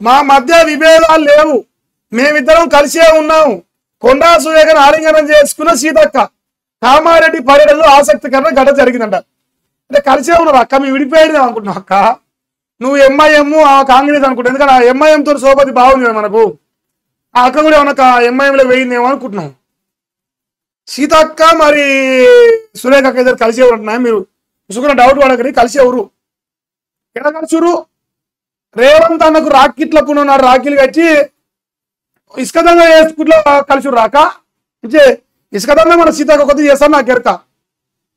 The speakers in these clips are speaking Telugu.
మా మధ్య విభేదాలు లేవు, మేమిద్దరం కలిసే ఉన్నాము. కొండా సురేఖను ఆలింగనం చేసుకున్న సీతక్క కామారెడ్డి పర్యటనలో ఆసక్తికరమైన ఘటన జరిగిందంట. అంటే కలిసే ఉన్నారు అక్క, మేము విడిపోయేది అనుకుంటున్నాం అక్క. నువ్వు ఎంఐఎం కాంగ్రెస్ అనుకుంటావు, ఎందుకంటే ఆ ఎంఐఎంతో సోపతి బాగుంది కదా మనకు. ఆ అక్క కూడా ఏమన్నా ఎంఐఎంలో వేయిందేమో అనుకుంటున్నాం. సీతక్క మరి సురేఖ అక్క ఇద్దరు కలిసే ఉంటున్నాయి. మీరు చూసుకున్న డౌట్ పడకని కలిసే ఎవరు ఎక్కడ కలిసిరు? రేవంత్ అన్నకు రాకెట్ల పున్నాడు, రాఖీలు కచ్చి ఇసుక దంద వేసుకుంట్లో కలిసి రాక ఇసుక దంద మన సీతక్క కొద్ది చేస్తాను నాకు ఎరక.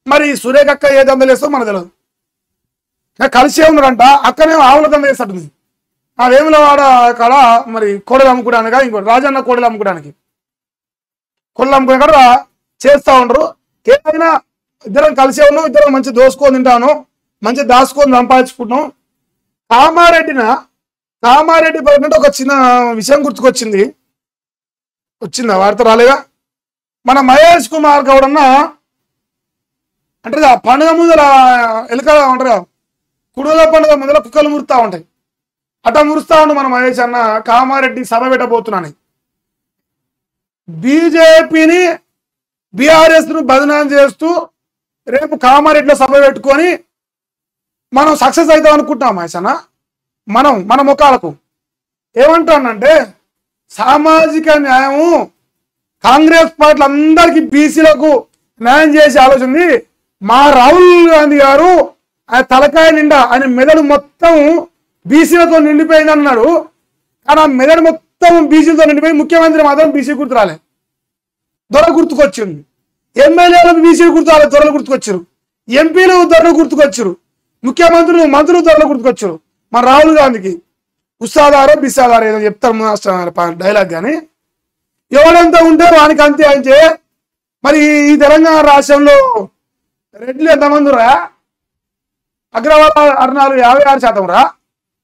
మరి సురేఖ అక్క ఏ దందలు వేస్తో మనకు తెలియదు. కలిసే ఉన్నారంట. అక్కనే ఆవుల దంద వేస్తుంది. ఆ వేములవాడ కాడ మరి కోడలు అమ్ముకోవడానికి, ఇంకోటి రాజన్న కోడలు అమ్ముకోవడానికి, కోడలు అమ్ముకునే కాడ చేస్తూ ఉండరు. ఏదైనా ఇద్దరం కలిసే ఉన్నాం, ఇద్దరం మంచి దోసుకొని తింటాను, మంచి దాచుకొని సంపాదించుకుంటాం. కామారెడ్డి పడినట్టు ఒక చిన్న విషయం గుర్తుకొచ్చింది. వచ్చిందా వార్త రాలేగా? మన మహేష్ కుమార్ గౌడన్న అంటే పండుగ ముందర ఎలుక ఉంటారు, కుడుల పండుగ ముందర కుక్కలు మురుస్తూ ఉంటాయి, అట్లా మురుస్తూ ఉండు మన మహేష్ అన్న కామారెడ్డి సభ పెట్టబోతున్నాను. బీజేపీని బీఆర్ఎస్ను బదనాం చేస్తూ రేపు కామారెడ్డిలో సభ పెట్టుకొని మనం సక్సెస్ అవుతాం అనుకుంటున్నాం మహేష్ అన్న. మన ముఖాలకు ఏమంటానంటే సామాజిక న్యాయము కాంగ్రెస్ పార్టీలు అందరికీ బీసీలకు న్యాయం చేసే ఆలోచన మా రాహుల్ గాంధీ గారు ఆయన తలకాయ నిండా ఆయన మెదడు మొత్తం బీసీలతో నిండిపోయింది అన్నాడు. కానీ ఆ మెదడు మొత్తం బీసీలతో నిండిపోయి ముఖ్యమంత్రి మాత్రం బీసీ గుర్తు రాలే, దొర గుర్తుకొచ్చింది. ఎమ్మెల్యేలకు బీసీ గుర్తు రాలేదు, దొరలు గుర్తుకొచ్చారు. ఎంపీలు దొరలు గుర్తుకొచ్చారు. ముఖ్యమంత్రులు మంత్రులు దొరలు గుర్తుకొచ్చారు. మన రాహుల్ గాంధీకి ఉత్సాదారో బిస్సాదారో ఏదో చెప్తారు డైలాగ్. కానీ ఎవడంతా ఉంటే వానికి అంతే అంటే మరి ఈ తెలంగాణ రాష్ట్రంలో రెడ్లు ఎంతమంది రా? అగ్రవాల అర్ణాలు 56% రా.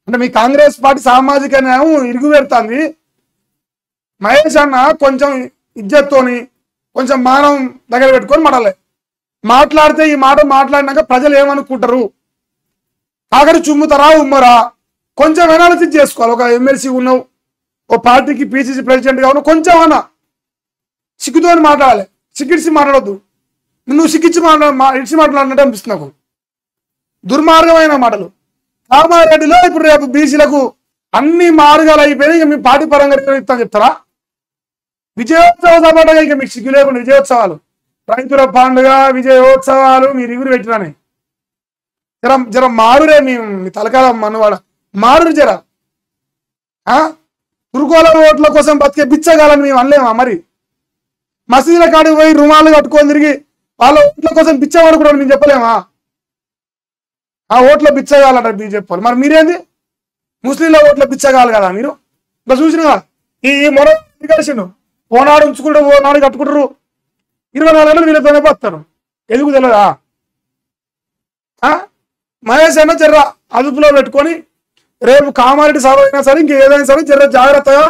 అంటే మీ కాంగ్రెస్ పార్టీ సామాజిక న్యాయం ఇరుగు పెడుతుంది. మహేష్ అన్న కొంచెం ఇజ్జత్తోని కొంచెం మానం దగ్గర పెట్టుకొని మాట్లాడితే ఈ మాట మాట్లాడినాక ప్రజలు ఏమనుకుంటారు, ఆఖరి చుమ్ముతారా ఉమ్మరా, కొంచెం ఎనాలిసిస్ చేసుకోవాలి. ఒక ఎమ్మెల్సీ ఉన్నావు, ఓ పార్టీకి పిసిసి ప్రెసిడెంట్గా ఉన్నావు, కొంచెం అన్నా సిగ్గుతోని మాట్లాడాలి, సిగ్గిడిసి మాట్లాడొద్దు. నువ్వు సిగ్గిచ్చి ఇడిచి మాట్లాడినట్టు అనిపిస్తుంది నాకు. దుర్మార్గమైన మాటలు. కామారెడ్డిలో ఇప్పుడు రేపు బీసీలకు అన్ని మార్గాలు అయిపోయినాయి, ఇక మీ పార్టీ పరంగా ఇస్తాను చెప్తారా? విజయోత్సవ సభగా ఇక మీకు సిగ్గు లేకుండా విజయోత్సవాలు, రైతుల పండుగ విజయోత్సవాలు మీరు ఎగురు పెట్టినానే. జర మారురే, మీ తలకాల మనవాడ మారు జర. పురుగోల ఓట్ల కోసం బతికే బిచ్చగాలని మేము అనలేమా? మరి మసీదుల కాడికి పోయి రుమాలు కట్టుకొని తిరిగి వాళ్ళ ఓట్ల కోసం బిచ్చవాడు కూడా మేము చెప్పలేమా? ఆ ఓట్ల బిచ్చగాలంటారు బీజేపీ వాళ్ళు. మరి మీరేంది ముస్లింల ఓట్ల బిచ్చగాలు కదా మీరు? ఇంకా చూసినా ఈ మొర కలిసిండు, ఓనాడు ఉంచుకుంటూ ఓనాడు కట్టుకుంటారు, 24 గంటలు వీళ్ళతోనే పోతారు. ఎందుకు తెలియదా? మహేష్ అన్న జర్ర అదుపులో పెట్టుకొని రేపు కామారెడ్డి సభ అయినా సరే ఇంకేదైనా సరే జర్ర జాగ్రత్తగా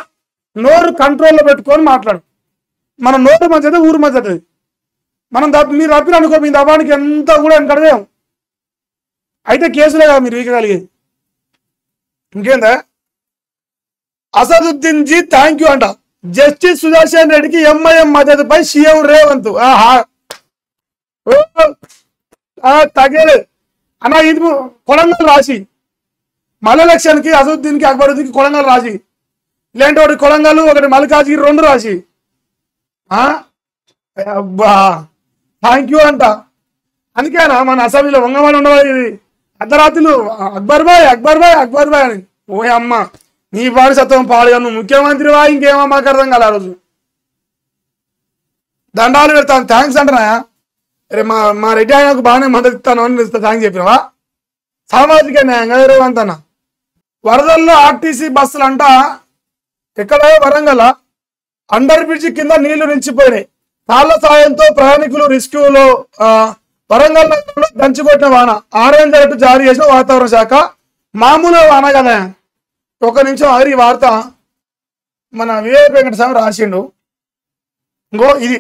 నోరు కంట్రోల్లో పెట్టుకొని మాట్లాడు. మన నోరు మంచిది, ఊరు మంచిది. మనం మీరు తప్పిన అనుకో, మీ దబానికి ఎంత కూడా వెనకడదేం. అయితే కేసులే కదా మీరు వీకగలిగేది. ఇంకేందా? అసదుద్దీన్ జీ థ్యాంక్ యూ అంట. జస్టిస్ సుదర్శన్ రెడ్డికి ఎంఐఎం మద్దతుపై సీఎం రేవంత్ తగ్గలేదు అన్న. ఇది కొడంగల్ రాసి మళ్ళీ ఎలక్షన్కి అసదుద్దీన్కి అక్బరుద్దీన్కి కొడంగల్ రాసి, ఇలాంటి ఒకటి కొడంగల్ ఒకటి మల్కాజ్గిరి 2 రాసి. అబ్బా థ్యాంక్ యూ అంట. అందుకేనా మన అసెంబ్లీలో వంగమని ఉండవాలి అర్ధరాత్రులు అక్బర్ బాయ్ అని. ఓ అమ్మ నీ వారసత్వం పాడుగా, నువ్వు ముఖ్యమంత్రివా ఇంకేమో మాకు అర్థం కాలే. ఆ రోజు దండాలు పెడతాను, థ్యాంక్స్ అంటున్నా. అరే మా రెడ్డి ఆయనకు బాగానే మద్దతు ఇస్తాను అని థ్యాంక్స్ చెప్పినవా? సామాజిక న్యాయంగా రేవంత్. వరదల్లో ఆర్టీసీ బస్సులు అంట ఎక్కడ వరంగల్ అండర్ బ్రిడ్జ్ కింద నీళ్లు నిలిచిపోయినాయి. తాళ్ల సాయంతో ప్రయాణికులు రెస్క్యూలో వరంగల్ దంచుకొట్టిన వాన, ఆరెంజ్ అలర్ట్ జారీ చేసిన వాతావరణ శాఖ. మామూలు వాన కదా. ఒక నిమిషం ఆగి వార్త మన వివేక్ వెంకటస్వామి రాసిండు. ఇంకో ఇది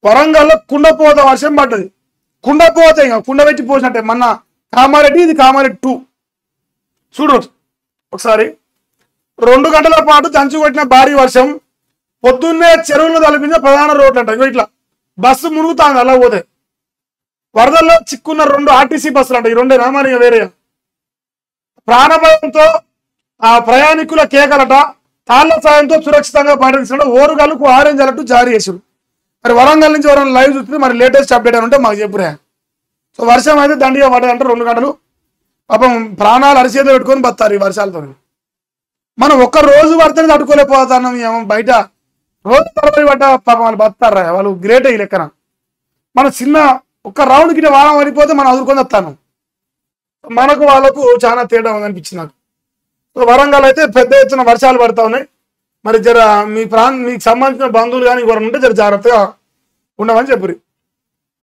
వరంగల్లో కుండపోత వర్షం పడ్డది. కుండపోత ఇంకా కుండ పెట్టి పోసినట్టే. మన కామారెడ్డి, ఇది కామారెడ్డి 2 చూడు ఒకసారి. 2 గంటల పాటు దంచు కొట్టిన భారీ వర్షం పొద్దున్నే చెరువులను తలపించిన ప్రధాన రోడ్లు అంట. ఇంకో ఇట్లా బస్సు మునుగుతాంది అలా పోతే. వరదల్లో చిక్కున్న 2 ఆర్టీసీ బస్సులు అంట. ఈ రెండేనా మరి వేరే. ప్రాణభయంతో ఆ ప్రయాణికుల కేకలట, తాళ్ల సాయంతో సురక్షితంగా పాటించడం ఓరుగల్లుకు ఆరెంజ్ అలర్ట్ జారీ చేశారు. మరి వరంగల్ నుంచి ఎవరైనా లైవ్ చూస్తుంది మరి లేటెస్ట్ అప్డేట్ అని ఉంటే మాకు చెప్పురా. సో వర్షం అయితే దండిగా పడ్డదంట 2 గంటలు. పాపం ప్రాణాలు అరిచేతో పెట్టుకొని బతారు ఈ వర్షాలతో. మనం ఒక్క రోజు పడితేనే తట్టుకోలేకపోతున్నాం. ఏమో బయట రోజు తరబడి పడ్డ పాపం వాళ్ళు బతారా, వాళ్ళు గ్రేట్ అయ్యి లెక్కన. మన చిన్న ఒక్క రౌండ్ కింద వారం పడిపోతే మనం అదురుకొని వస్తాను. మనకు వాళ్ళకు చాలా తేడా ఉందనిపించింది నాకు. సో వరంగల్ అయితే పెద్ద ఎత్తున వర్షాలు పడతా ఉన్నాయి. మరి జర మీకు సంబంధించిన బంధువులు కానీ ఇంకొకరు ఉంటే జర జాగ్రత్తగా ఉండమని చెప్పారు.